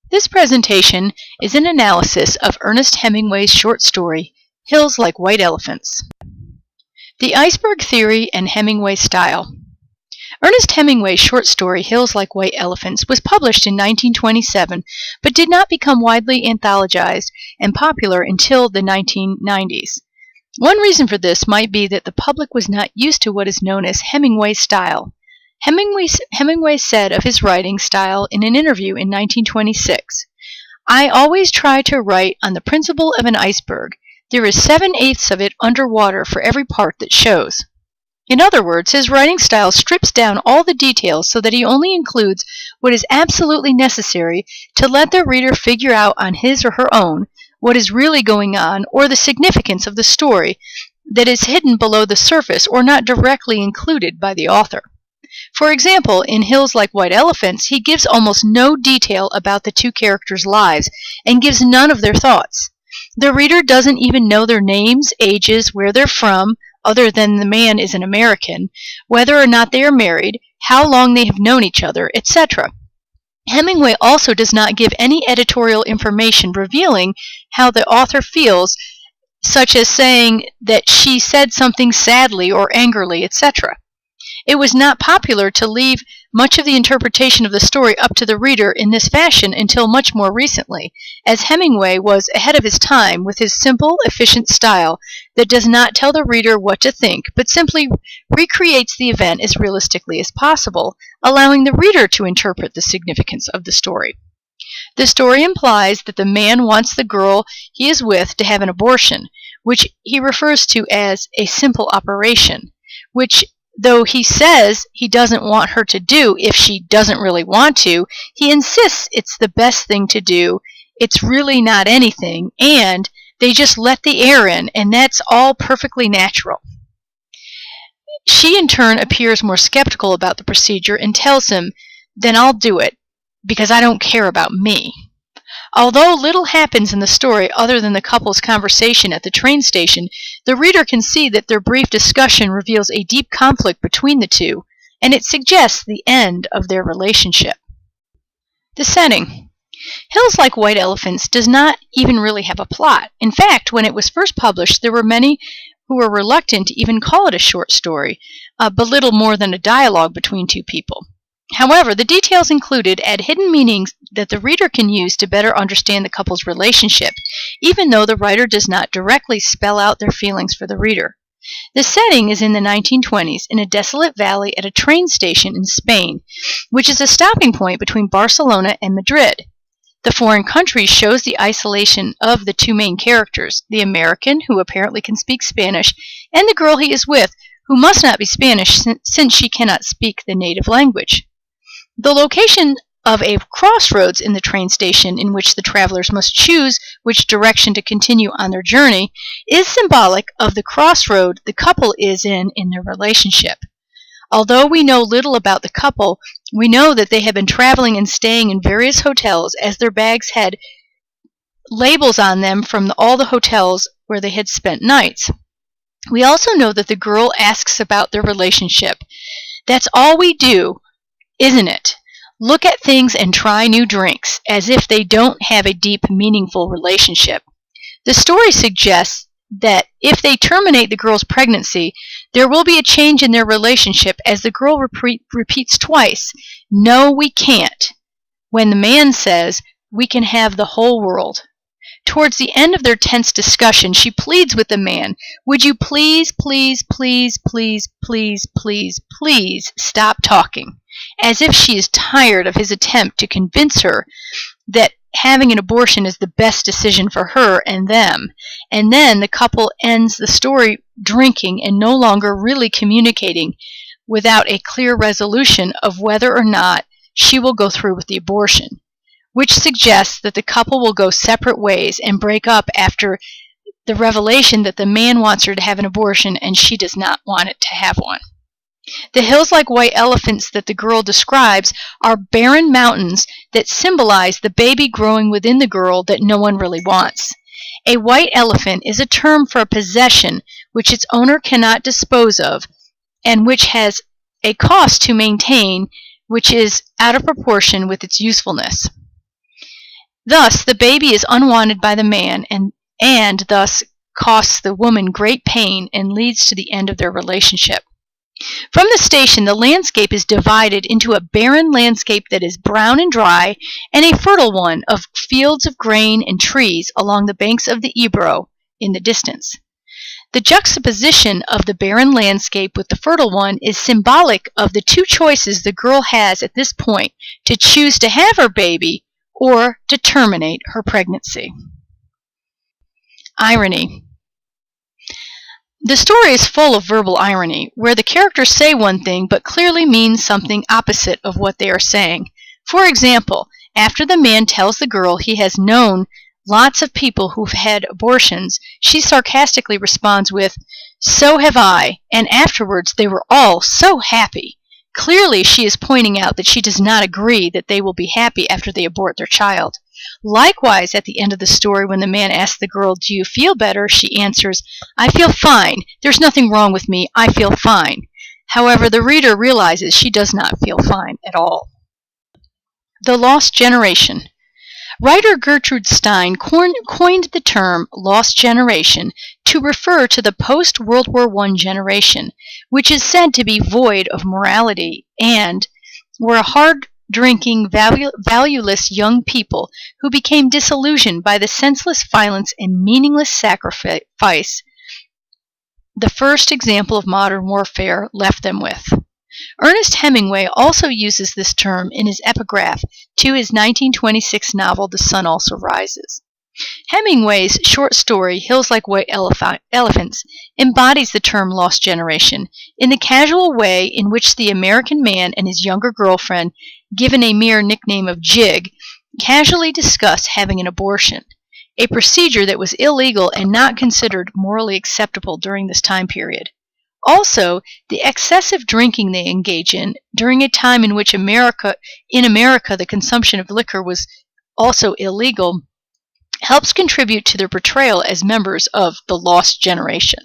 This presentation is an analysis of Ernest Hemingway's short story, Hills Like White Elephants. The Iceberg Theory and Hemingway Style. Ernest Hemingway's short story, Hills Like White Elephants, was published in 1927, but did not become widely anthologized and popular until the 1990s. One reason for this might be that the public was not used to what is known as Hemingway style. Hemingway said of his writing style in an interview in 1926, "I always try to write on the principle of an iceberg. There is 7/8 of it underwater for every part that shows." In other words, his writing style strips down all the details so that he only includes what is absolutely necessary to let the reader figure out on his or her own what is really going on or the significance of the story that is hidden below the surface or not directly included by the author. For example, in Hills Like White Elephants, he gives almost no detail about the two characters' lives and gives none of their thoughts. The reader doesn't even know their names, ages, where they're from, other than the man is an American, whether or not they are married, how long they have known each other, etc. Hemingway also does not give any editorial information revealing how the author feels, such as saying that she said something sadly or angrily, etc. It was not popular to leave much of the interpretation of the story up to the reader in this fashion until much more recently, as Hemingway was ahead of his time with his simple, efficient style that does not tell the reader what to think, but simply recreates the event as realistically as possible, allowing the reader to interpret the significance of the story. The story implies that the man wants the girl he is with to have an abortion, which he refers to as a simple operation, which though he says he doesn't want her to do if she doesn't really want to, he insists it's the best thing to do, it's really not anything, and they just let the air in, and that's all perfectly natural. She in turn appears more skeptical about the procedure and tells him, "Then I'll do it, because I don't care about me." Although little happens in the story other than the couple's conversation at the train station, the reader can see that their brief discussion reveals a deep conflict between the two, and it suggests the end of their relationship. The setting. Hills Like White Elephants does not even really have a plot. In fact, when it was first published, there were many who were reluctant to even call it a short story, but little more than a dialogue between two people. However, the details included add hidden meanings that the reader can use to better understand the couple's relationship, even though the writer does not directly spell out their feelings for the reader. The setting is in the 1920s in a desolate valley at a train station in Spain, which is a stopping point between Barcelona and Madrid. The foreign country shows the isolation of the two main characters, the American, who apparently can speak Spanish, and the girl he is with, who must not be Spanish since she cannot speak the native language. The location of a crossroads in the train station in which the travelers must choose which direction to continue on their journey is symbolic of the crossroad the couple is in their relationship. Although we know little about the couple, we know that they have been traveling and staying in various hotels as their bags had labels on them from all the hotels where they had spent nights. We also know that the girl asks about their relationship. "That's all we do, isn't it? Look at things and try new drinks," as if they don't have a deep, meaningful relationship. The story suggests that if they terminate the girl's pregnancy, there will be a change in their relationship as the girl repeats twice, "No, we can't," when the man says, "We can have the whole world." Towards the end of their tense discussion, she pleads with the man, "Would you please, please, please, please, please, please, please stop talking?" as if she is tired of his attempt to convince her that having an abortion is the best decision for her and them. And then the couple ends the story drinking and no longer really communicating, without a clear resolution of whether or not she will go through with the abortion, which suggests that the couple will go separate ways and break up after the revelation that the man wants her to have an abortion and she does not want it to have one. The hills like white elephants that the girl describes are barren mountains that symbolize the baby growing within the girl that no one really wants. A white elephant is a term for a possession which its owner cannot dispose of and which has a cost to maintain which is out of proportion with its usefulness. Thus, the baby is unwanted by the man and thus costs the woman great pain and leads to the end of their relationship. From the station, the landscape is divided into a barren landscape that is brown and dry, and a fertile one of fields of grain and trees along the banks of the Ebro in the distance. The juxtaposition of the barren landscape with the fertile one is symbolic of the two choices the girl has at this point: to choose to have her baby or to terminate her pregnancy. Irony. The story is full of verbal irony, where the characters say one thing but clearly mean something opposite of what they are saying. For example, after the man tells the girl he has known lots of people who've had abortions, she sarcastically responds with, "So have I, and afterwards they were all so happy." Clearly, she is pointing out that she does not agree that they will be happy after they abort their child. Likewise, at the end of the story, when the man asks the girl, "Do you feel better?" she answers, "I feel fine. There's nothing wrong with me. I feel fine." However, the reader realizes she does not feel fine at all. The Lost Generation. Writer Gertrude Stein coined the term "lost generation" to refer to the post-World War I generation, which is said to be void of morality and were hard-drinking, valueless young people who became disillusioned by the senseless violence and meaningless sacrifice the first example of modern warfare left them with. Ernest Hemingway also uses this term in his epigraph to his 1926 novel The Sun Also Rises. Hemingway's short story Hills Like White Elephants embodies the term lost generation in the casual way in which the American man and his younger girlfriend, given a mere nickname of Jig, casually discuss having an abortion, a procedure that was illegal and not considered morally acceptable during this time period. Also, the excessive drinking they engage in during a time in which in America the consumption of liquor was also illegal helps contribute to their portrayal as members of the lost generation.